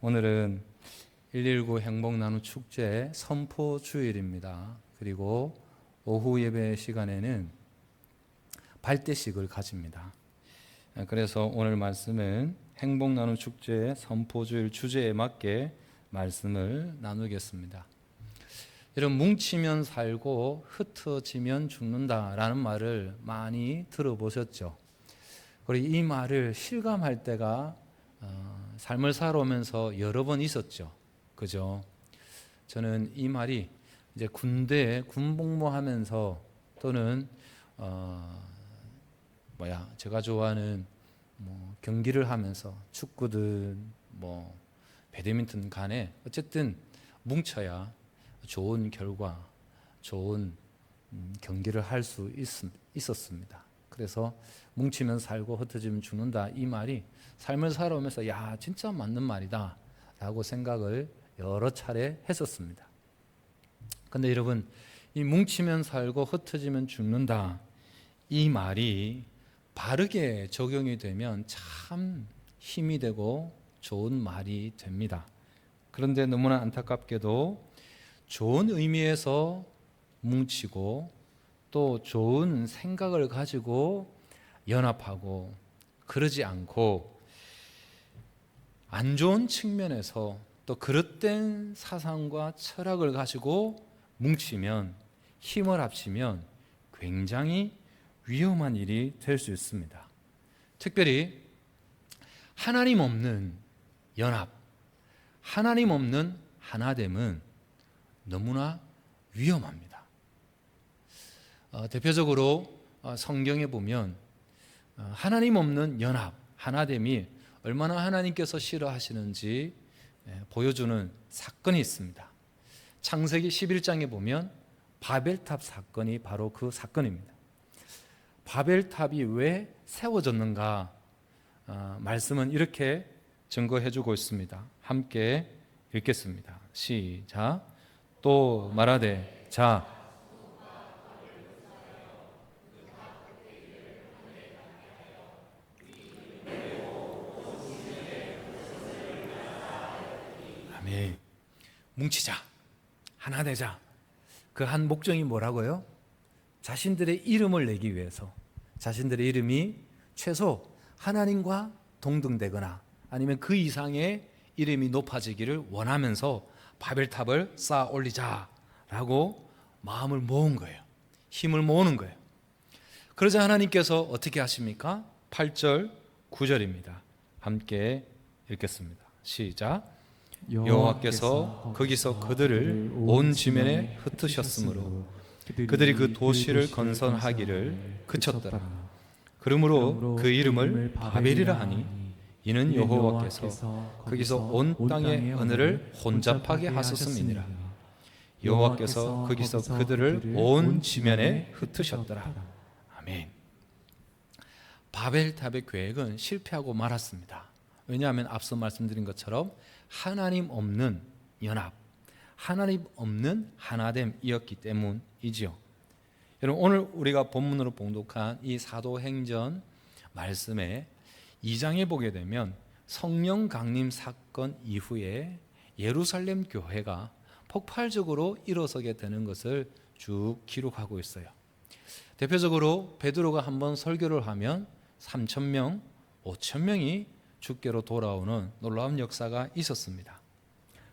오늘은 119 행복나눔 축제 선포 주일입니다. 그리고 오후 예배 시간에는 발대식을 가집니다. 그래서 오늘 말씀은 행복나눔 축제 선포 주일 주제에 맞게 말씀을 나누겠습니다. 여러분, 뭉치면 살고 흩어지면 죽는다라는 말을 많이 들어보셨죠? 그리고 이 말을 실감할 때가 삶을 살아오면서 여러 번 있었죠. 그죠? 저는 이 말이 이제 군대에 군복무하면서 또는 제가 좋아하는 경기를 하면서 축구든 배드민턴 간에 어쨌든 뭉쳐야 좋은 결과, 좋은 경기를 할 수 있었습니다. 그래서 뭉치면 살고 흩어지면 죽는다, 이 말이 삶을 살아오면서 진짜 맞는 말이다 라고 생각을 여러 차례 했었습니다. 그런데 여러분, 이 뭉치면 살고 흩어지면 죽는다, 이 말이 바르게 적용이 되면 참 힘이 되고 좋은 말이 됩니다. 그런데 너무나 안타깝게도 좋은 의미에서 뭉치고 또 좋은 생각을 가지고 연합하고 그러지 않고 안 좋은 측면에서 또 그릇된 사상과 철학을 가지고 뭉치면, 힘을 합치면 굉장히 위험한 일이 될 수 있습니다. 특별히 하나님 없는 연합, 하나님 없는 하나됨은 너무나 위험합니다. 대표적으로 성경에 보면 하나님 없는 연합, 하나됨이 얼마나 하나님께서 싫어하시는지 보여주는 사건이 있습니다. 창세기 11장에 보면 바벨탑 사건이 바로 그 사건입니다. 바벨탑이 왜 세워졌는가? 말씀은 이렇게 증거해주고 있습니다. 함께 읽겠습니다. 시작. 또 말하되 자, 아멘. 뭉치자, 하나 되자. 그 한 목적이 뭐라고요? 자신들의 이름을 내기 위해서, 자신들의 이름이 최소 하나님과 동등되거나 아니면 그 이상의 이름이 높아지기를 원하면서 바벨탑을 쌓아 올리자라고 마음을 모은 거예요. 힘을 모으는 거예요. 그러자 하나님께서 어떻게 하십니까? 8절 9절입니다. 함께 읽겠습니다. 시작. 여호와께서 거기서 그들을 온 지면에 흩으셨으므로 그들이 그 도시를 건설하기를 그쳤더라. 그러므로 그 이름을 바벨이라 하니 이는 여호와께서 거기서 온 땅의 언어를 혼잡하게 하셨음이니라. 여호와께서 거기서 그들을 온 지면에 흩으셨더라. 아멘. 바벨탑의 계획은 실패하고 말았습니다. 왜냐하면 앞서 말씀드린 것처럼 하나님 없는 연합, 하나님 없는 하나됨이었기 때문이지요. 여러분, 오늘 우리가 본문으로 봉독한 이 사도행전 말씀에 2장에 보게 되면 성령 강림 사건 이후에 예루살렘 교회가 폭발적으로 일어서게 되는 것을 쭉 기록하고 있어요. 대표적으로 베드로가 한번 설교를 하면 3,000명, 5,000명이 주께로 돌아오는 놀라운 역사가 있었습니다.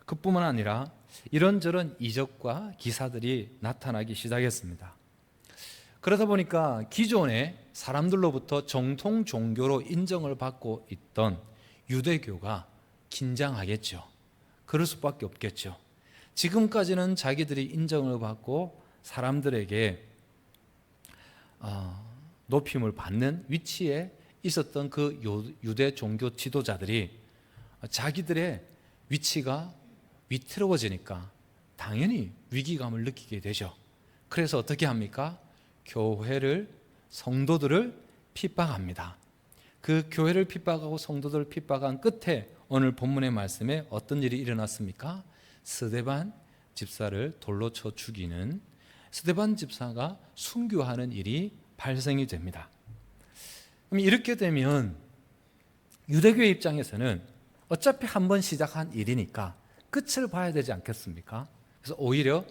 그뿐만 아니라 이런저런 이적과 기사들이 나타나기 시작했습니다. 그러다 보니까 기존의 사람들로부터 정통 종교로 인정을 받고 있던 유대교가 긴장하겠죠. 그럴 수밖에 없겠죠. 지금까지는 자기들이 인정을 받고 사람들에게 높임을 받는 위치에 있었던 그 유대 종교 지도자들이 자기들의 위치가 위태로워지니까 당연히 위기감을 느끼게 되죠. 그래서 어떻게 합니까? 교회를, 성도들을 핍박합니다. 그 교회를 핍박하고 성도들을 핍박한 끝에 오늘 본문의 말씀에 어떤 일이 일어났습니까? 스데반 집사를 돌로 쳐 죽이는, 스데반 집사가 순교하는 일이 발생이 됩니다. 그럼 이렇게 되면 유대교의 입장에서는 어차피 한번 시작한 일이니까 끝을 봐야 되지 않겠습니까? 그래서 오히려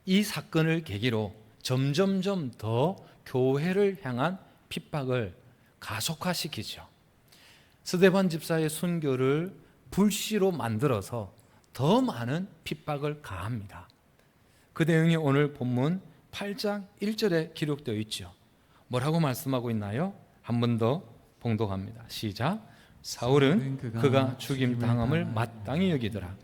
이 사건을 계기로 점점점 더 교회를 향한 핍박을 가속화시키죠. 스데반 집사의 순교를 불씨로 만들어서 더 많은 핍박을 가합니다. 그 내용이 오늘 본문 8장 1절에 기록되어 있죠. 뭐라고 말씀하고 있나요? 한 번 더 봉독합니다. 시작. 사울은 그가 죽임 당함을 마땅히 여기더라.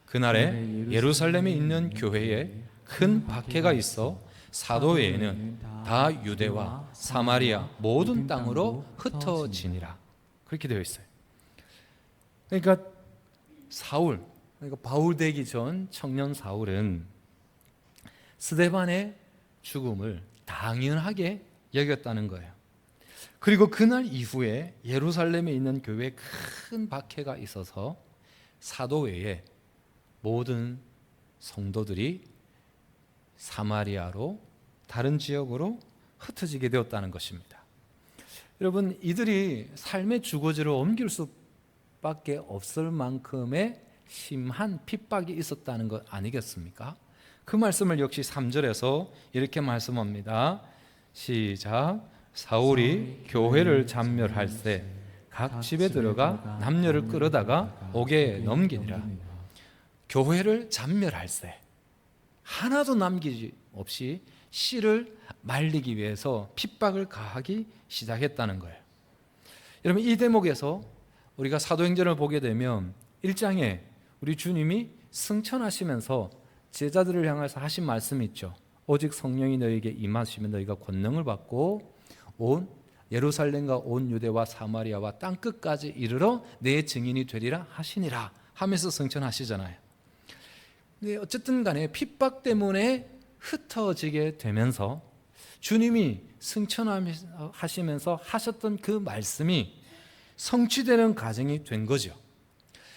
그날에 예루살렘에 있는 교회에 큰 박해가 있어 사도회에는 다 유대와 사마리아 모든 땅으로 흩어지니라. 그렇게 되어 있어요. 그러니까 사울, 그러니까 바울 되기 전 청년 사울은 스데반의 죽음을 당연하게 여겼다는 거예요. 그리고 그날 이후에 예루살렘에 있는 교회에 큰 박해가 있어서 사도회에 모든 성도들이 사마리아로 다른 지역으로 흩어지게 되었다는 것입니다. 여러분, 이들이 삶의 주거지를 옮길 수밖에 없을 만큼의 심한 핍박이 있었다는 것 아니겠습니까? 그 말씀을 역시 3절에서 이렇게 말씀합니다. 시작. 사울이 교회를 잔멸할 때 각 집에 들어가 남녀를 끌어다가 옥에 넘기니라. 교회를 잔멸할 때 하나도 남기지 없이 씨를 말리기 위해서 핍박을 가하기 시작했다는 거예요. 여러분, 이 대목에서 우리가 사도행전을 보게 되면 1장에 우리 주님이 승천하시면서 제자들을 향해서 하신 말씀이 있죠. 오직 성령이 너에게 임하시면 너희가 권능을 받고 온 예루살렘과 온 유대와 사마리아와 땅 끝까지 이르러 내 증인이 되리라 하시니라 하면서 승천하시잖아요. 근데 어쨌든 간에 핍박 때문에 흩어지게 되면서 주님이 승천하시면서 하셨던 그 말씀이 성취되는 과정이 된 거죠.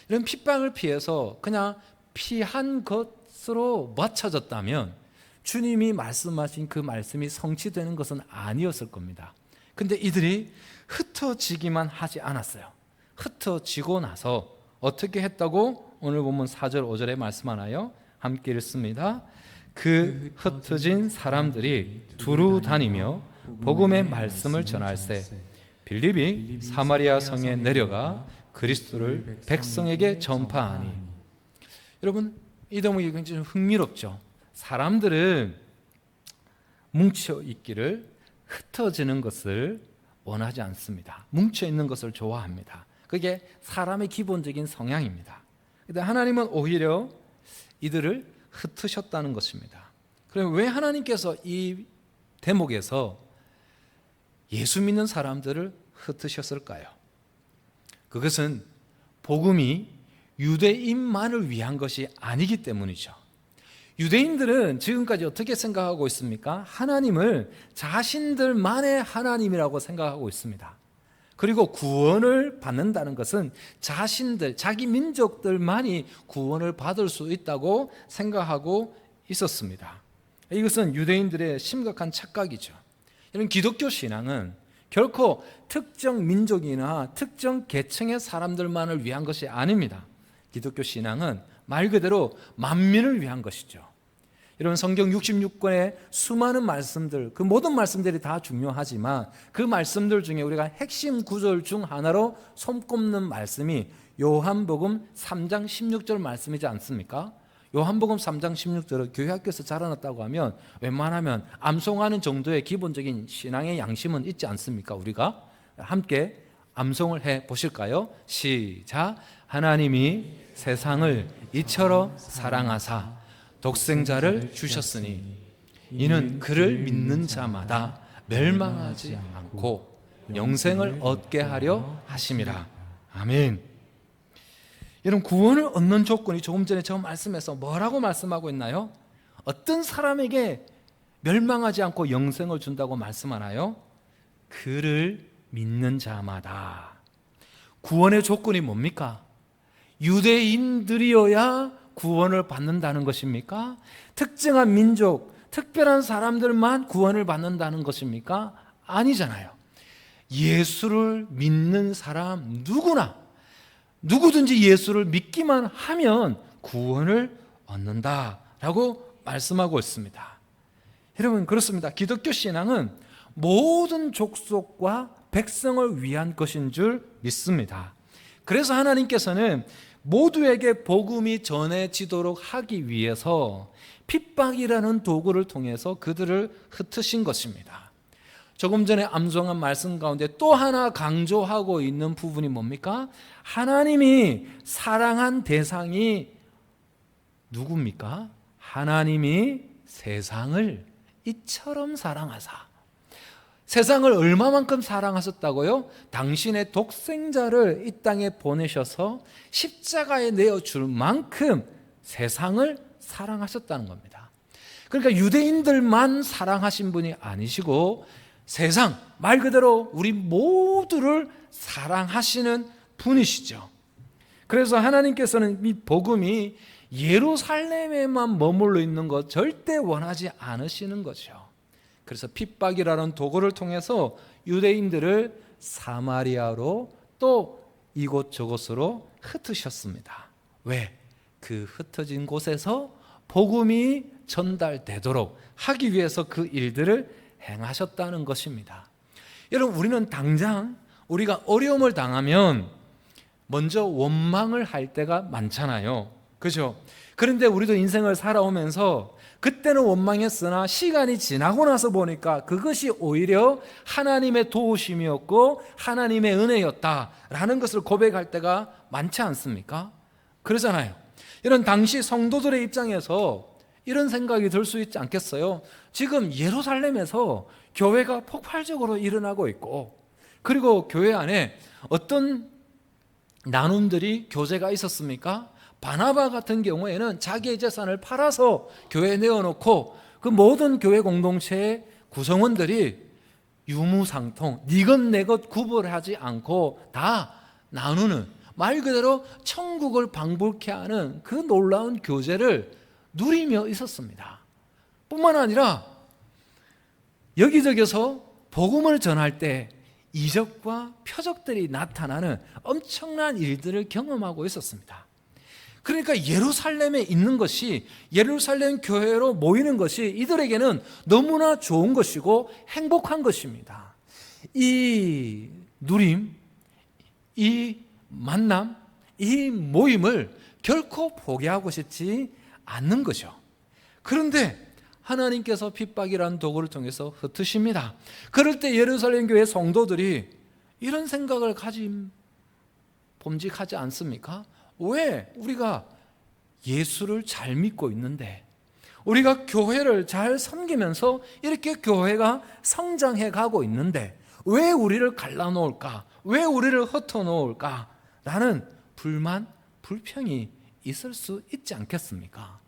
이런 핍박을 피해서 그냥 피한 것으로 맞춰졌다면 주님이 말씀하신 그 말씀이 성취되는 것은 아니었을 겁니다. 근데 이들이 흩어지기만 하지 않았어요. 흩어지고 나서 어떻게 했다고 오늘 본문 4절 5절에 말씀하나요? 함께 읽습니다. 그 흩어진 사람들이 두루 다니며 복음의 말씀을 전할세 빌립이 사마리아 성에 내려가 그리스도를 백성에게 전파하니. 여러분, 이 대목이 굉장히 흥미롭죠. 사람들은 뭉쳐 있기를 흩어지는 것을 원하지 않습니다. 뭉쳐 있는 것을 좋아합니다. 그게 사람의 기본적인 성향입니다. 근데 하나님은 오히려 이들을 흩으셨다는 것입니다. 그럼 왜 하나님께서 이 대목에서 예수 믿는 사람들을 흩으셨을까요? 그것은 복음이 유대인만을 위한 것이 아니기 때문이죠. 유대인들은 지금까지 어떻게 생각하고 있습니까? 하나님을 자신들만의 하나님이라고 생각하고 있습니다. 그리고 구원을 받는다는 것은 자신들, 자기 민족들만이 구원을 받을 수 있다고 생각하고 있었습니다. 이것은 유대인들의 심각한 착각이죠. 이런 기독교 신앙은 결코 특정 민족이나 특정 계층의 사람들만을 위한 것이 아닙니다. 기독교 신앙은 말 그대로 만민을 위한 것이죠. 여러분, 성경 66권의 수많은 말씀들, 그 모든 말씀들이 다 중요하지만 그 말씀들 중에 우리가 핵심 구절 중 하나로 손꼽는 말씀이 요한복음 3장 16절 말씀이지 않습니까? 요한복음 3장 16절을 교회 학교에서 자라났다고 하면 웬만하면 암송하는 정도의 기본적인 신앙의 양심은 있지 않습니까? 우리가 함께 암송을 해 보실까요? 시작. 하나님이 세상을 이처럼 사랑하사 독생자를 주셨으니 이는 그를 믿는 자마다 멸망하지 않고 영생을 얻게 하려 하심이라. 아멘. 여러분, 구원을 얻는 조건이 조금 전에 저 말씀에서 뭐라고 말씀하고 있나요? 어떤 사람에게 멸망하지 않고 영생을 준다고 말씀하나요? 그를 믿는 자마다. 구원의 조건이 뭡니까? 유대인들이어야 구원을 받는다는 것입니까? 특정한 민족, 특별한 사람들만 구원을 받는다는 것입니까? 아니잖아요. 예수를 믿는 사람 누구나 누구든지 예수를 믿기만 하면 구원을 얻는다라고 말씀하고 있습니다. 여러분, 그렇습니다. 기독교 신앙은 모든 족속과 백성을 위한 것인 줄 믿습니다. 그래서 하나님께서는 모두에게 복음이 전해지도록 하기 위해서 핍박이라는 도구를 통해서 그들을 흩으신 것입니다. 조금 전에 암송한 말씀 가운데 또 하나 강조하고 있는 부분이 뭡니까? 하나님이 사랑한 대상이 누굽니까? 하나님이 세상을 이처럼 사랑하사. 세상을 얼마만큼 사랑하셨다고요? 당신의 독생자를 이 땅에 보내셔서 십자가에 내어줄 만큼 세상을 사랑하셨다는 겁니다. 그러니까 유대인들만 사랑하신 분이 아니시고 세상, 말 그대로 우리 모두를 사랑하시는 분이시죠. 그래서 하나님께서는 이 복음이 예루살렘에만 머물러 있는 것 절대 원하지 않으시는 거죠. 그래서 핍박이라는 도구를 통해서 유대인들을 사마리아로 또 이곳저곳으로 흩으셨습니다. 왜? 그 흩어진 곳에서 복음이 전달되도록 하기 위해서 그 일들을 행하셨다는 것입니다. 여러분, 우리는 당장 우리가 어려움을 당하면 먼저 원망을 할 때가 많잖아요. 그죠? 그런데 우리도 인생을 살아오면서 그때는 원망했으나 시간이 지나고 나서 보니까 그것이 오히려 하나님의 도우심이었고 하나님의 은혜였다라는 것을 고백할 때가 많지 않습니까? 그러잖아요. 이런 당시 성도들의 입장에서 이런 생각이 들 수 있지 않겠어요? 지금 예루살렘에서 교회가 폭발적으로 일어나고 있고, 그리고 교회 안에 어떤 나눔들이 교제가 있었습니까? 바나바 같은 경우에는 자기의 재산을 팔아서 교회에 내어놓고 그 모든 교회 공동체의 구성원들이 유무상통, 니것 내것 구분하지 않고 다 나누는, 말 그대로 천국을 방불케 하는 그 놀라운 교제를 누리며 있었습니다. 뿐만 아니라 여기저기서 복음을 전할 때 이적과 표적들이 나타나는 엄청난 일들을 경험하고 있었습니다. 그러니까 예루살렘에 있는 것이, 예루살렘 교회로 모이는 것이 이들에게는 너무나 좋은 것이고 행복한 것입니다. 이 누림, 이 만남, 이 모임을 결코 포기하고 싶지 않는 거죠. 그런데 하나님께서 핍박이라는 도구를 통해서 흩으십니다. 그럴 때 예루살렘 교회 성도들이 이런 생각을 가짐 범직하지 않습니까? 왜 우리가 예수를 잘 믿고 있는데, 우리가 교회를 잘 섬기면서 이렇게 교회가 성장해 가고 있는데 왜 우리를 갈라놓을까? 왜 우리를 흩어놓을까? 라는 불만, 불평이 있을 수 있지 않겠습니까?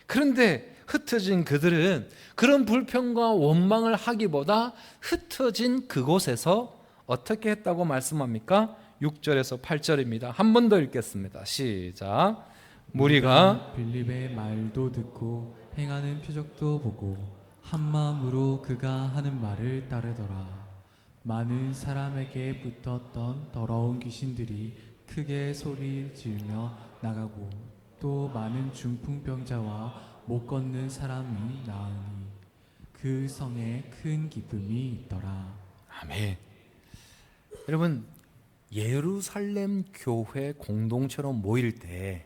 그런데 흩어진 그들은 그런 불평과 원망을 하기보다 흩어진 그곳에서 어떻게 했다고 말씀합니까? 6절에서 8절입니다. 한 번 더 읽겠습니다. 시작. 무리가 빌립의 말도 듣고 행하는 표적도 보고 한 마음으로 그가 하는 말을 따르더라. 많은 사람에게 붙었던 더러운 귀신들이 크게 소리 지르며 나가고 또 많은 중풍병자와 못 걷는 사람이 나으니 그 성에 큰 기쁨이 있더라. 아멘. 여러분, 예루살렘 교회 공동체로 모일 때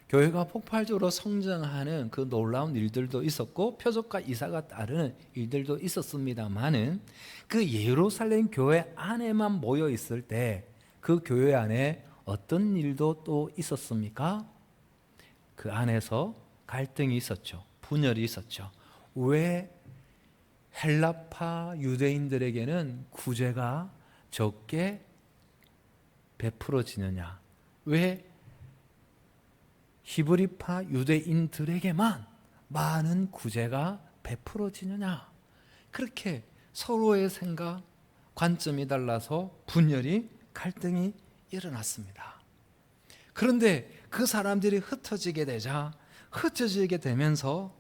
교회가 폭발적으로 성장하는 그 놀라운 일들도 있었고 표적과 이사가 따르는 일들도 있었습니다만은 그 예루살렘 교회 안에만 모여 있을 때 그 교회 안에 어떤 일도 또 있었습니까? 그 안에서 갈등이 있었죠. 분열이 있었죠. 왜 헬라파 유대인들에게는 구제가 적게 베풀어지느냐? 왜 히브리파 유대인들에게만 많은 구제가 베풀어지느냐? 그렇게 서로의 생각, 관점이 달라서 분열이, 갈등이 일어났습니다. 그런데 그 사람들이 흩어지게 되면서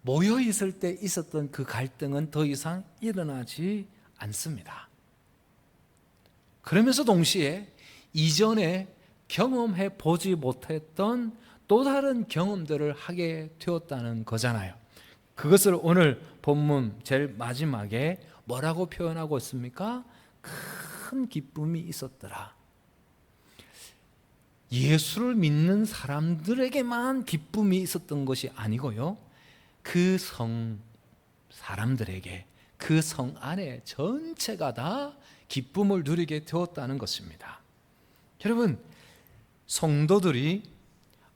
모여 있을 때 있었던 그 갈등은 더 이상 일어나지 않습니다. 그러면서 동시에 이전에 경험해 보지 못했던 또 다른 경험들을 하게 되었다는 거잖아요. 그것을 오늘 본문 제일 마지막에 뭐라고 표현하고 있습니까? 큰 기쁨이 있었더라. 예수를 믿는 사람들에게만 기쁨이 있었던 것이 아니고요, 그 성 사람들에게, 그 성 안에 전체가 다 기쁨을 누리게 되었다는 것입니다. 여러분, 성도들이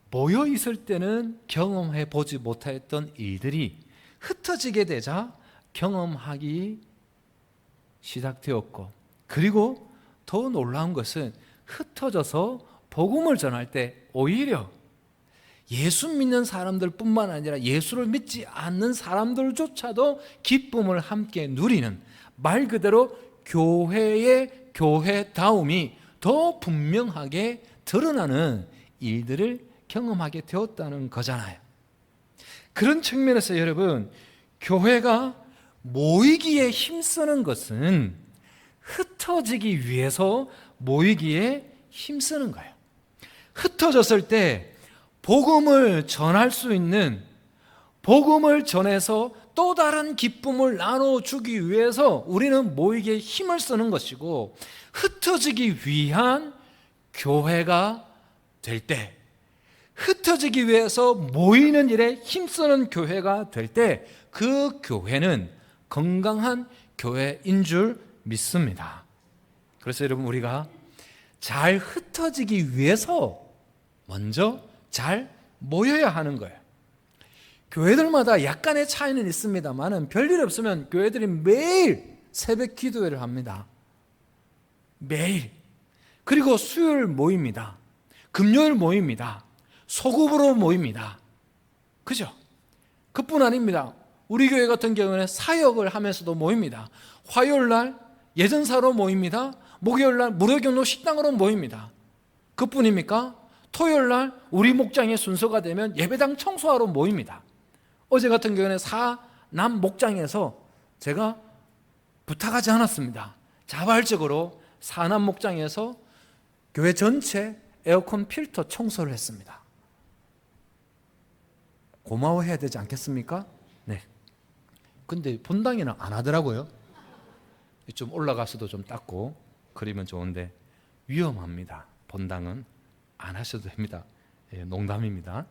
모여 있을 때는 경험해 보지 못했던 일들이 흩어지게 되자 경험하기 시작되었고, 그리고 더 놀라운 것은 흩어져서 복음을 전할 때 오히려 예수 믿는 사람들 뿐만 아니라 예수를 믿지 않는 사람들조차도 기쁨을 함께 누리는, 말 그대로 교회의 교회다움이 더 분명하게 드러나는 일들을 경험하게 되었다는 거잖아요. 그런 측면에서 여러분, 교회가 모이기에 힘쓰는 것은 흩어지기 위해서 모이기에 힘쓰는 거예요. 흩어졌을 때 복음을 전할 수 있는, 복음을 전해서 또 다른 기쁨을 나눠주기 위해서 우리는 모이기에 힘을 쓰는 것이고, 흩어지기 위한 교회가 될 때, 흩어지기 위해서 모이는 일에 힘쓰는 교회가 될 때, 그 교회는 건강한 교회인 줄 믿습니다. 그래서 여러분, 우리가 잘 흩어지기 위해서 먼저 잘 모여야 하는 거예요. 교회들마다 약간의 차이는 있습니다만 별일 없으면 교회들이 매일 새벽 기도회를 합니다. 매일. 그리고 수요일 모입니다. 금요일 모입니다. 소급으로 모입니다. 그죠? 그뿐 아닙니다. 우리 교회 같은 경우는 사역을 하면서도 모입니다. 화요일 날 예전사로 모입니다. 목요일 날 무료경로 식당으로 모입니다. 그뿐입니까? 토요일 날 우리 목장의 순서가 되면 예배당 청소하러 모입니다. 어제 같은 경우는 사남 목장에서 제가 부탁하지 않았습니다. 자발적으로 사남 목장에서 교회 전체 에어컨 필터 청소를 했습니다. 고마워해야 되지 않겠습니까? 네. 근데 본당에는 안 하더라고요. 좀 올라가서도 좀 닦고 그러면 좋은데 위험합니다. 본당은 안 하셔도 됩니다. 예, 농담입니다.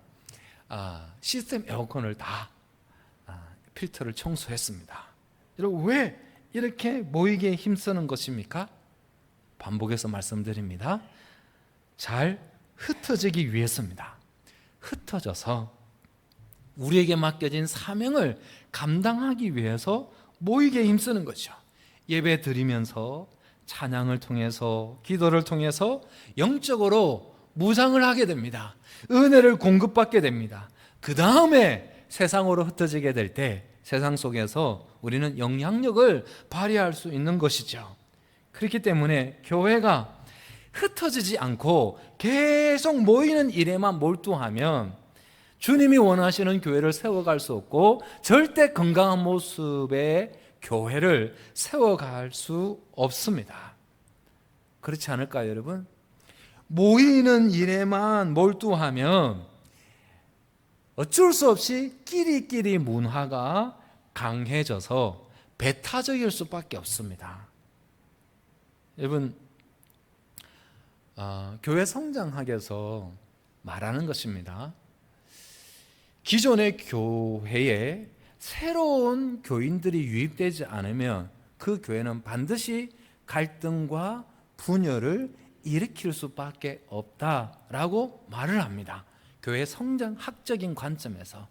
시스템 에어컨을 다 필터를 청소했습니다. 여러분, 왜 이렇게 모이기에 힘쓰는 것입니까? 반복해서 말씀드립니다. 잘 흩어지기 위해서입니다. 흩어져서 우리에게 맡겨진 사명을 감당하기 위해서 모이기에 힘쓰는 거죠. 예배 드리면서, 찬양을 통해서, 기도를 통해서 영적으로 무장을 하게 됩니다. 은혜를 공급받게 됩니다. 그 다음에 세상으로 흩어지게 될 때 세상 속에서 우리는 영향력을 발휘할 수 있는 것이죠. 그렇기 때문에 교회가 흩어지지 않고 계속 모이는 일에만 몰두하면 주님이 원하시는 교회를 세워갈 수 없고 절대 건강한 모습의 교회를 세워갈 수 없습니다. 그렇지 않을까요, 여러분? 모이는 일에만 몰두하면 어쩔 수 없이 끼리끼리 문화가 강해져서 배타적일 수밖에 없습니다. 여러분, 교회 성장학에서 말하는 것입니다. 기존의 교회에 새로운 교인들이 유입되지 않으면 그 교회는 반드시 갈등과 분열을 일으킬 수밖에 없다라고 말을 합니다. 교회 성장학적인 관점에서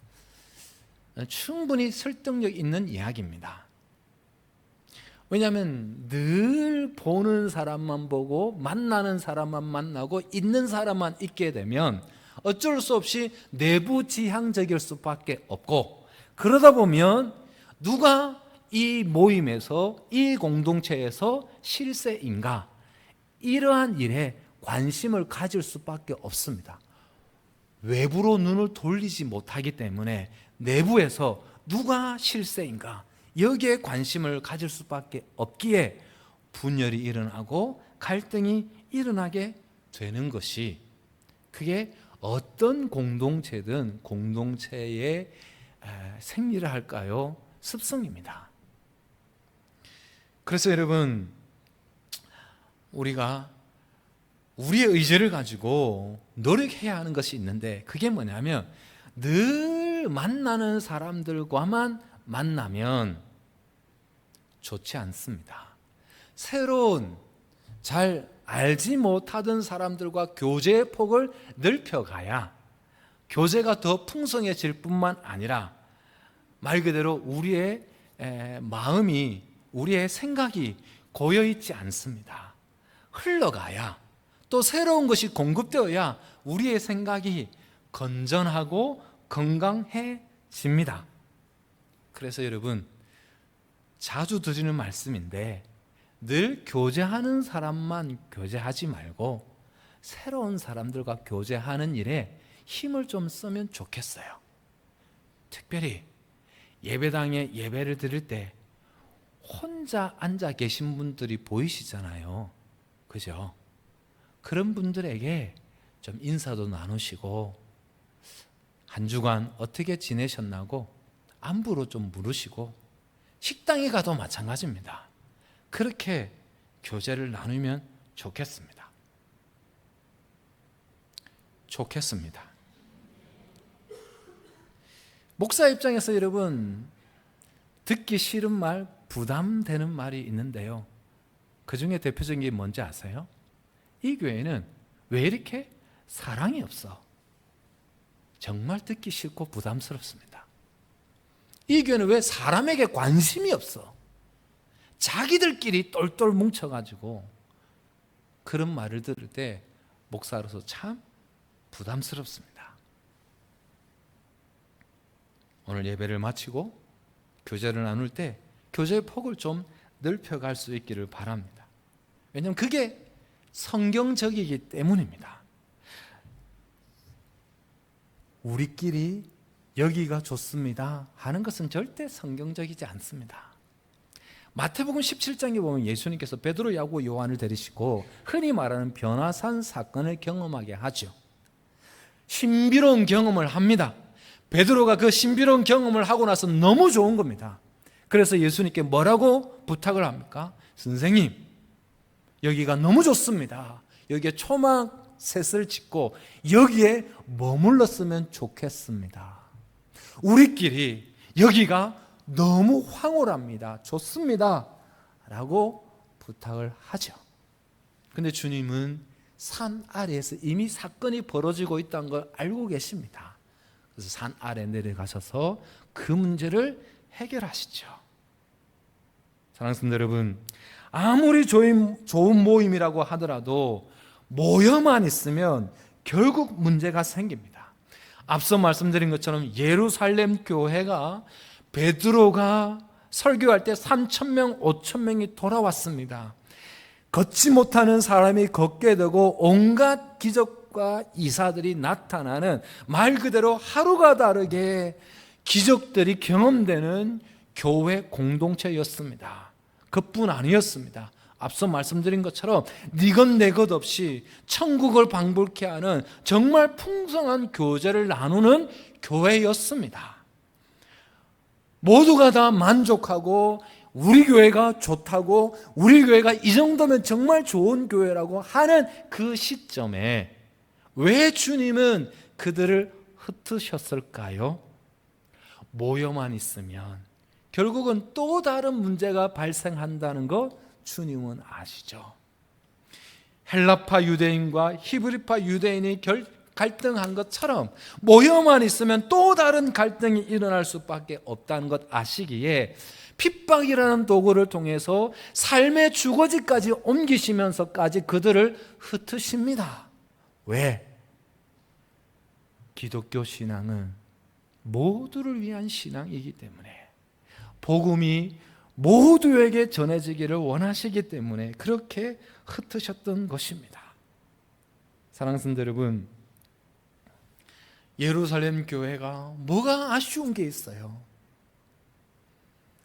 충분히 설득력 있는 이야기입니다. 왜냐하면 늘 보는 사람만 보고 만나는 사람만 만나고 있는 사람만 있게 되면 어쩔 수 없이 내부 지향적일 수밖에 없고, 그러다 보면 누가 이 모임에서, 이 공동체에서 실세인가, 이러한 일에 관심을 가질 수밖에 없습니다. 외부로 눈을 돌리지 못하기 때문에 내부에서 누가 실세인가, 여기에 관심을 가질 수밖에 없기에 분열이 일어나고 갈등이 일어나게 되는 것이, 그게 어떤 공동체든 공동체의 생리를 할까요? 습성입니다. 그래서 여러분, 우리가 우리의 의지를 가지고 노력해야 하는 것이 있는데, 그게 뭐냐면 늘 만나는 사람들과만 만나면 좋지 않습니다. 새로운, 잘 알지 못하던 사람들과 교제의 폭을 넓혀가야 교제가 더 풍성해질 뿐만 아니라 말 그대로 우리의 마음이, 우리의 생각이 고여있지 않습니다. 흘러가야, 또 새로운 것이 공급되어야 우리의 생각이 건전하고 건강해집니다. 그래서 여러분, 자주 드리는 말씀인데, 늘 교제하는 사람만 교제하지 말고 새로운 사람들과 교제하는 일에 힘을 좀 쓰면 좋겠어요. 특별히 예배당에 예배를 드릴 때 혼자 앉아 계신 분들이 보이시잖아요. 그죠? 그런 분들에게 좀 인사도 나누시고, 한 주간 어떻게 지내셨나고 안부로 좀 물으시고, 식당에 가도 마찬가지입니다. 그렇게 교제를 나누면 좋겠습니다. 목사 입장에서 여러분, 듣기 싫은 말, 부담되는 말이 있는데요, 그 중에 대표적인 게 뭔지 아세요? 이 교회는 왜 이렇게 사랑이 없어? 정말 듣기 싫고 부담스럽습니다. 이 교회는 왜 사람에게 관심이 없어? 자기들끼리 똘똘 뭉쳐가지고 그런 말을 들을 때 목사로서 참 부담스럽습니다. 오늘 예배를 마치고 교제를 나눌 때 교제의 폭을 좀 넓혀갈 수 있기를 바랍니다. 왜냐하면 그게 성경적이기 때문입니다. 우리끼리 여기가 좋습니다 하는 것은 절대 성경적이지 않습니다. 마태복음 17장에 보면 예수님께서 베드로, 야고, 요한을 데리시고 흔히 말하는 변화산 사건을 경험하게 하죠. 신비로운 경험을 합니다. 베드로가 그 신비로운 경험을 하고 나서 너무 좋은 겁니다. 그래서 예수님께 뭐라고 부탁을 합니까? 선생님, 여기가 너무 좋습니다. 여기에 초막 셋을 짓고 여기에 머물렀으면 좋겠습니다. 우리끼리 여기가 너무 황홀합니다. 좋습니다. 라고 부탁을 하죠. 근데 주님은 산 아래에서 이미 사건이 벌어지고 있다는 걸 알고 계십니다. 그래서 산 아래 내려가셔서 그 문제를 해결하시죠. 사랑하는 성도 여러분, 아무리 좋은 모임이라고 하더라도 모여만 있으면 결국 문제가 생깁니다. 앞서 말씀드린 것처럼 예루살렘 교회가 베드로가 설교할 때 3,000명, 5,000명이 돌아왔습니다. 걷지 못하는 사람이 걷게 되고 온갖 기적과 이사들이 나타나는, 말 그대로 하루가 다르게 기적들이 경험되는 교회 공동체였습니다. 그뿐 아니었습니다. 앞서 말씀드린 것처럼 니것 내것 없이 천국을 방불케 하는 정말 풍성한 교제를 나누는 교회였습니다. 모두가 다 만족하고 우리 교회가 좋다고, 우리 교회가 이 정도면 정말 좋은 교회라고 하는 그 시점에 왜 주님은 그들을 흩으셨을까요? 모여만 있으면 결국은 또 다른 문제가 발생한다는 거 주님은 아시죠. 헬라파 유대인과 히브리파 유대인이 갈등한 것처럼 모여만 있으면 또 다른 갈등이 일어날 수밖에 없다는 것 아시기에 핍박이라는 도구를 통해서 삶의 주거지까지 옮기시면서까지 그들을 흩으십니다. 왜? 기독교 신앙은 모두를 위한 신앙이기 때문에, 복음이 모두에게 전해지기를 원하시기 때문에 그렇게 흩으셨던 것입니다. 사랑하는 성도 여러분, 예루살렘 교회가 뭐가 아쉬운 게 있어요?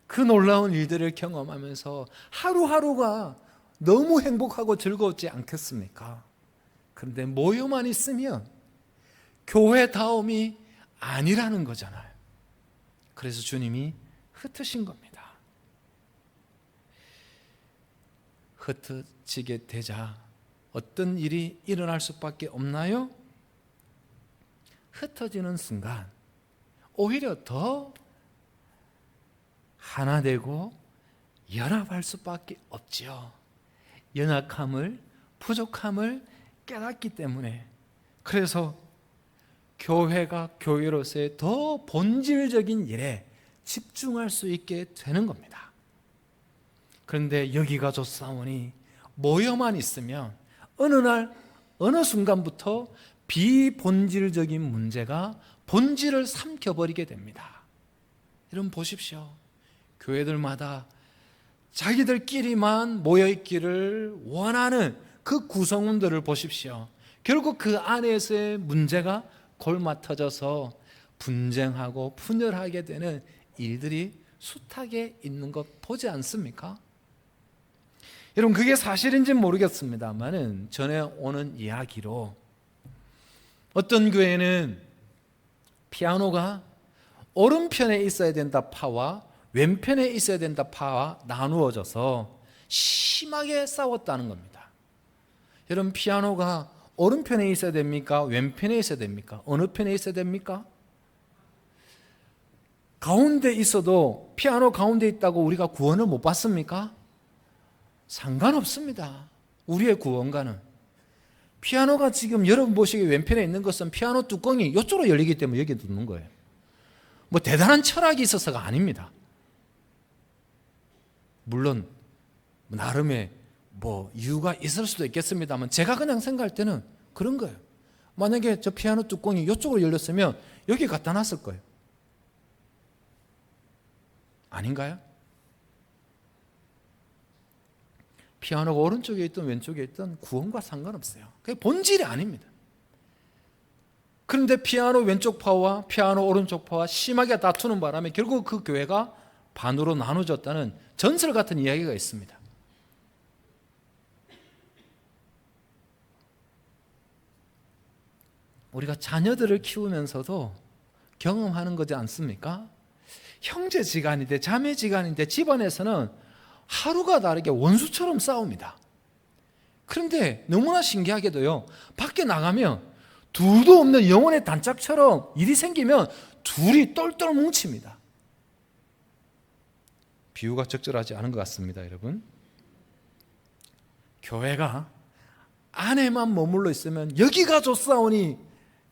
그 놀라운 일들을 경험하면서 하루하루가 너무 행복하고 즐거웠지 않겠습니까? 그런데 모여만 있으면 교회다움이 아니라는 거잖아요. 그래서 주님이 흩으신 겁니다. 흩어지게 되자 어떤 일이 일어날 수밖에 없나요? 흩어지는 순간 오히려 더 하나 되고 연합할 수밖에 없지요. 연약함을, 부족함을 깨닫기 때문에. 그래서 교회가 교회로서의 더 본질적인 일에 집중할 수 있게 되는 겁니다. 그런데 여기가 좋사오니 모여만 있으면 어느 날 어느 순간부터 비본질적인 문제가 본질을 삼켜버리게 됩니다. 여러분 보십시오. 교회들마다 자기들끼리만 모여있기를 원하는 그 구성원들을 보십시오. 결국 그 안에서의 문제가 골마 터져서 분쟁하고 분열하게 되는 일들이 숱하게 있는 것 보지 않습니까? 여러분 그게 사실인지는 모르겠습니다만은 전에 오는 이야기로 어떤 교회는 피아노가 오른편에 있어야 된다 파와 왼편에 있어야 된다 파와 나누어져서 심하게 싸웠다는 겁니다. 여러분 피아노가 오른편에 있어야 됩니까? 왼편에 있어야 됩니까? 어느 편에 있어야 됩니까? 가운데 있어도 피아노 가운데 있다고 우리가 구원을 못 받습니까? 상관없습니다. 우리의 구원과는. 피아노가 지금 여러분 보시기에 왼편에 있는 것은 피아노 뚜껑이 이쪽으로 열리기 때문에 여기 두는 거예요. 뭐 대단한 철학이 있어서가 아닙니다. 물론 나름의 뭐 이유가 있을 수도 있겠습니다만 제가 그냥 생각할 때는 그런 거예요. 만약에 저 피아노 뚜껑이 이쪽으로 열렸으면 여기 갖다 놨을 거예요. 아닌가요? 피아노가 오른쪽에 있든 왼쪽에 있든 구원과 상관없어요. 그게 본질이 아닙니다. 그런데 피아노 왼쪽 파와 피아노 오른쪽 파와 심하게 다투는 바람에 결국 그 교회가 반으로 나눠졌다는 전설 같은 이야기가 있습니다. 우리가 자녀들을 키우면서도 경험하는 거지 않습니까? 형제지간인데 자매지간인데 집안에서는 하루가 다르게 원수처럼 싸웁니다. 그런데 너무나 신기하게도요, 밖에 나가면 둘도 없는 영혼의 단짝처럼 일이 생기면 둘이 똘똘 뭉칩니다. 비유가 적절하지 않은 것 같습니다, 여러분. 교회가 안에만 머물러 있으면 여기가 좋사오니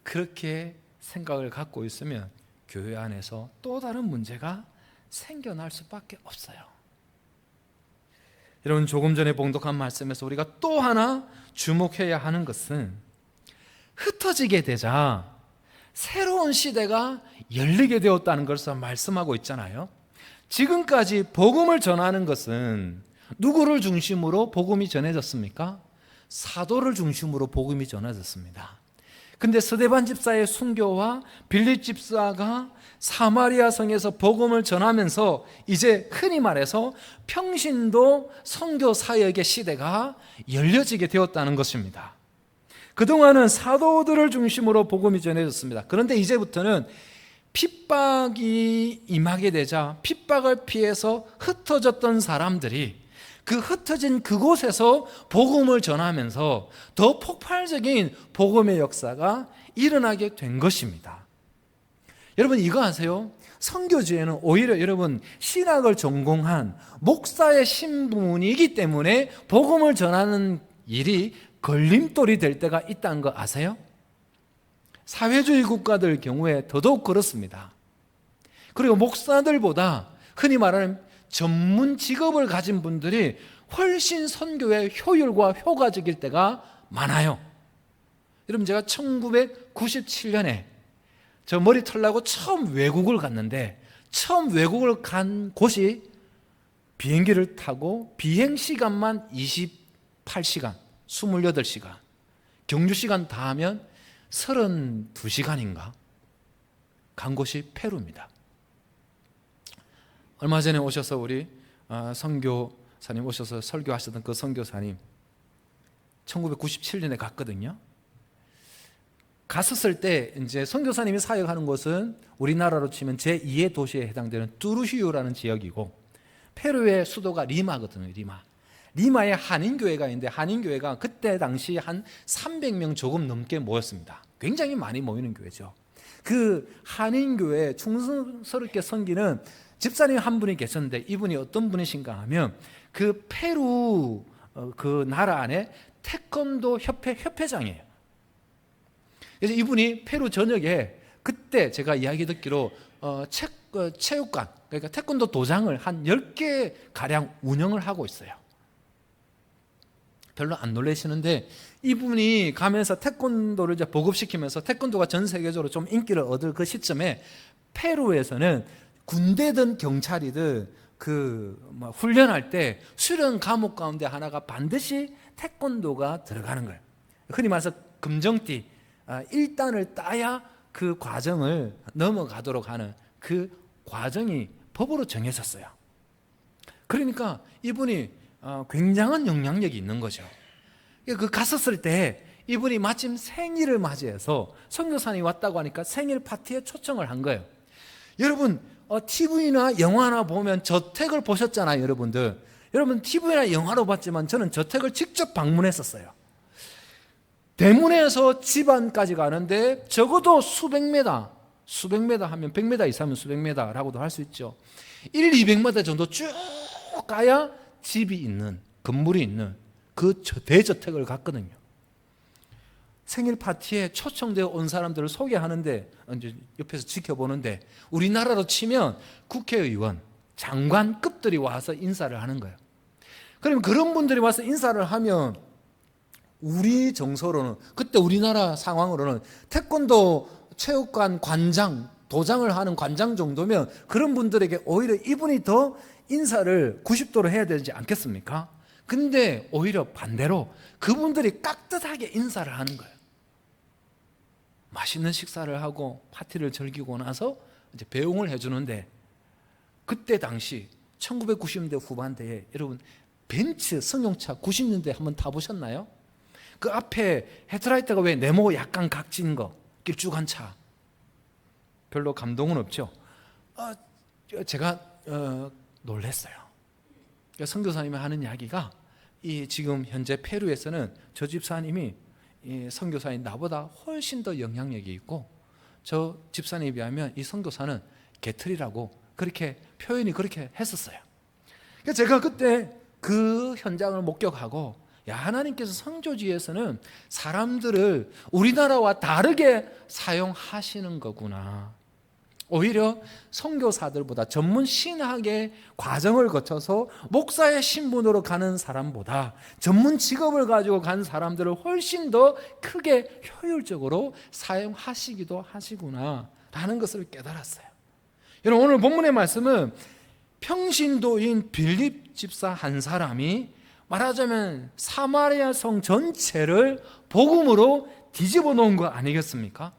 그렇게 생각을 갖고 있으면 교회 안에서 또 다른 문제가 생겨날 수밖에 없어요. 여러분 조금 전에 봉독한 말씀에서 우리가 또 하나 주목해야 하는 것은 흩어지게 되자 새로운 시대가 열리게 되었다는 것을 말씀하고 있잖아요. 지금까지 복음을 전하는 것은 누구를 중심으로 복음이 전해졌습니까? 사도를 중심으로 복음이 전해졌습니다. 근데 스데반 집사의 순교와 빌립 집사가 사마리아 성에서 복음을 전하면서 이제 흔히 말해서 평신도 선교 사역의 시대가 열려지게 되었다는 것입니다. 그동안은 사도들을 중심으로 복음이 전해졌습니다. 그런데 이제부터는 핍박이 임하게 되자 핍박을 피해서 흩어졌던 사람들이 그 흩어진 그곳에서 복음을 전하면서 더 폭발적인 복음의 역사가 일어나게 된 것입니다. 여러분 이거 아세요? 선교지에는 오히려 여러분 신학을 전공한 목사의 신분이기 때문에 복음을 전하는 일이 걸림돌이 될 때가 있다는 거 아세요? 사회주의 국가들 경우에 더더욱 그렇습니다. 그리고 목사들보다 흔히 말하는 전문 직업을 가진 분들이 훨씬 선교의 효율과 효과적일 때가 많아요. 여러분 제가 1997년에 저 머리 털라고 처음 외국을 갔는데 처음 외국을 간 곳이 비행기를 타고 비행시간만 28시간 28시간 경유시간 다 하면 32시간인가 간 곳이 페루입니다. 얼마 전에 오셔서 우리 선교사님 오셔서 설교하셨던 그 선교사님 1997년에 갔거든요. 갔었을 때 이제 선교사님이 사역하는 곳은 우리나라로 치면 제2의 도시에 해당되는 뚜루시우라는 지역이고 페루의 수도가 리마거든요. 리마에 한인교회가 있는데 한인교회가 그때 당시 한 300명 조금 넘게 모였습니다. 굉장히 많이 모이는 교회죠. 그 한인교회에 충성스럽게 섬기는 집사님 한 분이 계셨는데 이분이 어떤 분이신가 하면 그 페루 그 나라 안에 태권도 협회장이에요. 그래서 이분이 페루 전역에 그때 제가 이야기 듣기로 체육관, 그러니까 태권도 도장을 한 10개 가량 운영을 하고 있어요. 별로 안 놀라시는데 이분이 가면서 태권도를 이제 보급시키면서 태권도가 전 세계적으로 좀 인기를 얻을 그 시점에 페루에서는 군대든 경찰이든 훈련할 때 수련 과목 가운데 하나가 반드시 태권도가 들어가는 거예요. 흔히 말해서 금정띠 1단을 따야 그 과정을 넘어가도록 하는 그 과정이 법으로 정해졌어요. 그러니까 이분이 굉장한 영향력이 있는 거죠. 그 갔었을 때 이분이 마침 생일을 맞이해서 선교사님이 왔다고 하니까 생일 파티에 초청을 한 거예요. 여러분 TV나 영화나 보면 저택을 보셨잖아요. 여러분 TV나 영화로 봤지만 저는 저택을 직접 방문했었어요. 대문에서 집안까지 가는데 적어도 수백 메다 하면 100m 이상이면 수백 메다라고도 할 수 있죠. 200m 정도 쭉 가야 집이 있는, 건물이 있는 그 대저택을 갔거든요. 생일 파티에 초청되어 온 사람들을 소개하는데 이제 옆에서 지켜보는데 우리나라로 치면 국회의원, 장관급들이 와서 인사를 하는 거예요. 그러면 그런 분들이 와서 인사를 하면 우리 정서로는 그때 우리나라 상황으로는 태권도 체육관 관장, 도장을 하는 관장 정도면 그런 분들에게 오히려 이분이 더 인사를 90도로 해야 되지 않겠습니까? 근데 오히려 반대로 그분들이 깍듯하게 인사를 하는 거예요. 맛있는 식사를 하고 파티를 즐기고 나서 이제 배웅을 해주는데 그때 당시 1990년대 후반대에 여러분 벤츠 승용차 90년대 한번 타보셨나요? 그 앞에 헤드라이트가 왜 네모 약간 각진 거 길쭉한 차 별로 감동은 없죠. 제가 놀랐어요. 선교사님이 하는 이야기가 지금 현재 페루에서는 저 집사님이 선교사인 나보다 훨씬 더 영향력이 있고 저 집사님에 비하면 이 선교사는 개틀이라고 그렇게 표현이 그렇게 했었어요. 제가 그때 그 현장을 목격하고 하나님께서 선교지에서는 사람들을 우리나라와 다르게 사용하시는 거구나. 오히려 선교사들보다 전문 신학의 과정을 거쳐서 목사의 신분으로 가는 사람보다 전문 직업을 가지고 간 사람들을 훨씬 더 크게 효율적으로 사용하시기도 하시구나 라는 것을 깨달았어요. 여러분 오늘 본문의 말씀은 평신도인 빌립 집사 한 사람이 말하자면 사마리아 성 전체를 복음으로 뒤집어 놓은 거 아니겠습니까?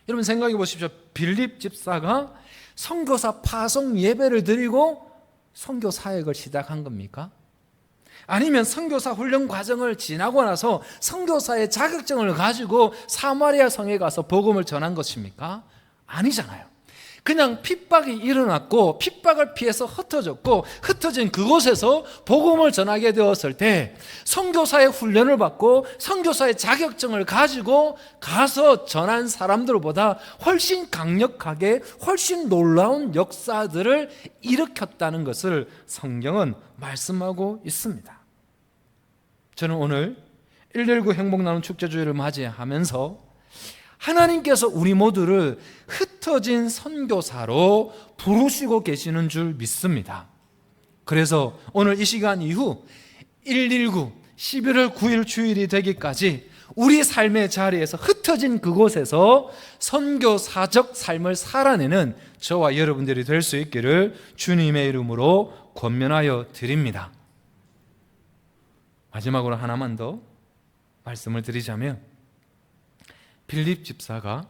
여러분 생각해 보십시오. 빌립 집사가 선교사 파송 예배를 드리고 선교 사역을 시작한 겁니까? 아니면 선교사 훈련 과정을 지나고 나서 선교사의 자격증을 가지고 사마리아 성에 가서 복음을 전한 것입니까? 아니잖아요. 그냥 핍박이 일어났고 핍박을 피해서 흩어졌고 흩어진 그곳에서 복음을 전하게 되었을 때 선교사의 훈련을 받고 선교사의 자격증을 가지고 가서 전한 사람들보다 훨씬 강력하게 훨씬 놀라운 역사들을 일으켰다는 것을 성경은 말씀하고 있습니다. 저는 오늘 119 행복나눔 축제주일을 맞이하면서 하나님께서 우리 모두를 흩어진 선교사로 부르시고 계시는 줄 믿습니다. 그래서 오늘 이 시간 이후 119 11월 9일 주일이 되기까지 우리 삶의 자리에서 흩어진 그곳에서 선교사적 삶을 살아내는 저와 여러분들이 될 수 있기를 주님의 이름으로 권면하여 드립니다. 마지막으로 하나만 더 말씀을 드리자면 빌립 집사가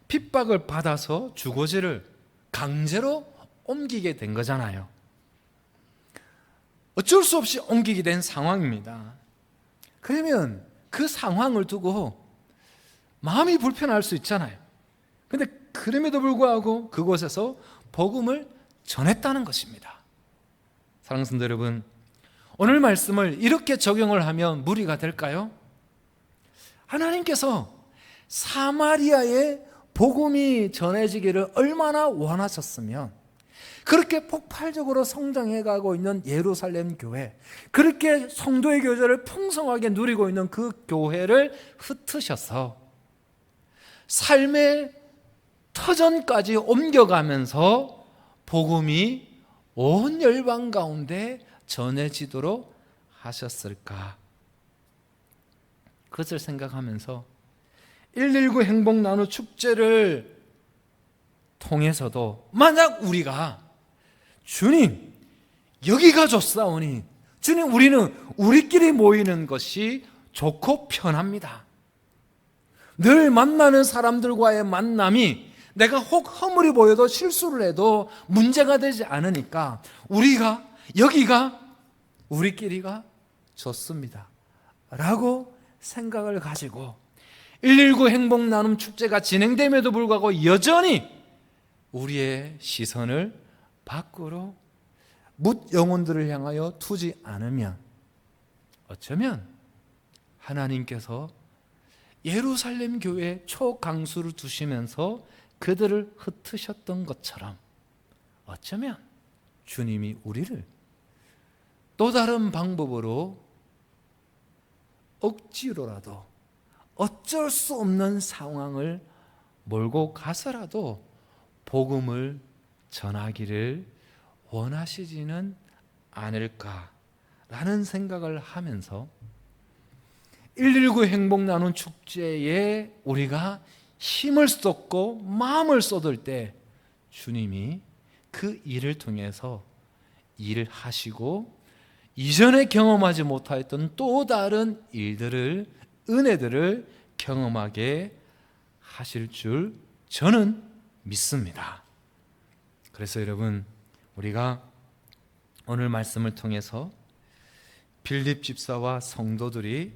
핍박을 받아서 주거지를 강제로 옮기게 된 거잖아요. 어쩔 수 없이 옮기게 된 상황입니다. 그러면 그 상황을 두고 마음이 불편할 수 있잖아요. 근데 그럼에도 불구하고 그곳에서 복음을 전했다는 것입니다. 사랑하는 성도 여러분, 오늘 말씀을 이렇게 적용을 하면 무리가 될까요? 하나님께서 사마리아에 복음이 전해지기를 얼마나 원하셨으면 그렇게 폭발적으로 성장해가고 있는 예루살렘 교회, 그렇게 성도의 교제를 풍성하게 누리고 있는 그 교회를 흩으셔서 삶의 터전까지 옮겨가면서 복음이 온 열방 가운데 전해지도록 하셨을까? 그것을 생각하면서 119 행복 나누 축제를 통해서도 만약 우리가 주님 여기가 좋사오니 주님 우리는 우리끼리 모이는 것이 좋고 편합니다. 늘 만나는 사람들과의 만남이 내가 혹 허물이 보여도 실수를 해도 문제가 되지 않으니까 우리가 여기가 우리끼리가 좋습니다 라고 생각을 가지고 119 행복 나눔 축제가 진행됨에도 불구하고 여전히 우리의 시선을 밖으로 뭇 영혼들을 향하여 두지 않으면 어쩌면 하나님께서 예루살렘 교회에 초강수를 두시면서 그들을 흩으셨던 것처럼 어쩌면 주님이 우리를 또 다른 방법으로 억지로라도 어쩔 수 없는 상황을 몰고 가서라도 복음을 전하기를 원하시지는 않을까라는 생각을 하면서 119 행복 나눔 축제에 우리가 힘을 쏟고 마음을 쏟을 때 주님이 그 일을 통해서 일하시고 이전에 경험하지 못하였던 또 다른 일들을 은혜들을 경험하게 하실 줄 저는 믿습니다. 그래서 여러분 우리가 오늘 말씀을 통해서 빌립 집사와 성도들이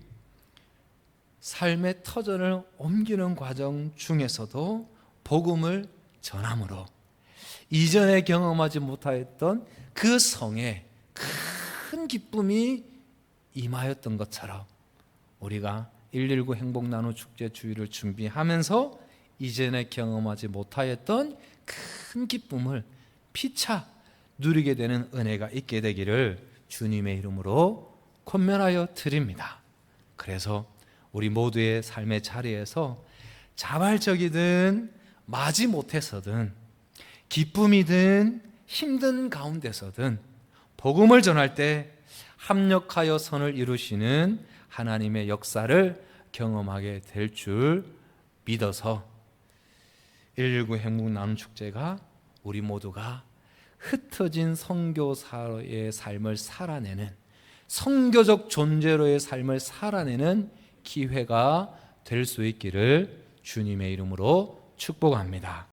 삶의 터전을 옮기는 과정 중에서도 복음을 전함으로 이전에 경험하지 못하였던 그 성에 큰 기쁨이 임하였던 것처럼 우리가 119 행복 나눔 축제 주일을 준비하면서 이전에 경험하지 못하였던 큰 기쁨을 피차 누리게 되는 은혜가 있게 되기를 주님의 이름으로 권면하여 드립니다. 그래서 우리 모두의 삶의 자리에서 자발적이든 마지 못해서든 기쁨이든 힘든 가운데서든 복음을 전할 때 합력하여 선을 이루시는 하나님의 역사를 경험하게 될 줄 믿어서 119 행복 나눔 축제가 우리 모두가 흩어진 선교사의 삶을 살아내는 선교적 존재로의 삶을 살아내는 기회가 될 수 있기를 주님의 이름으로 축복합니다.